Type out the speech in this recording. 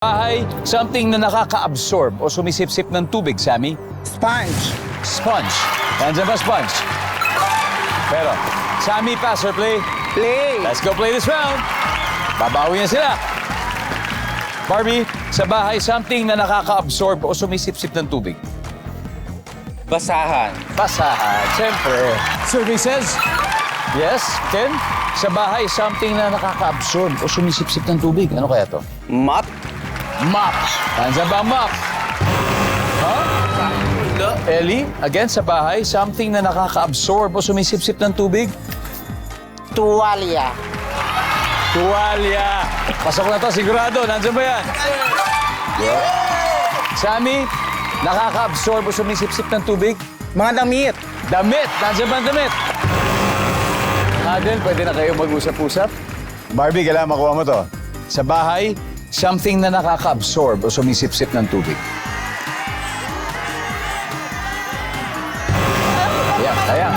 Bahay, something na nakaka-absorb o sumisipsip ng tubig, Sammy. Sponge. Sponge. Nandiyan ba sponge? Pero, Sammy, pass or play? Play. Let's go play this round. Babawi na sila. Barbie, sa bahay, something na nakaka-absorb o sumisipsip ng tubig. Basahan. Basahan, siyempre. Survey says, yes, Ken? Sa bahay, something na nakaka-absorb o sumisipsip ng tubig. Ano kaya to? Mop. Mop. Nandiyan ba ang mop? Huh? Ellie, again, sa bahay, something na nakaka-absorb o sumisipsip ng tubig? Tuwalya. Tuwalya. Pasok na to, sigurado. Nandiyan ba yan? Yeah. Sammy, nakaka-absorb o sumisipsip ng tubig? Mga damit. Damit. Nandiyan ba ang damit? Adel, pwede na kayo mag-usap-usap? Barbie, kailangan makuha mo to. Sa bahay, something na nakaka-absorb o sumisipsip ng tubig. Ayan, ayan.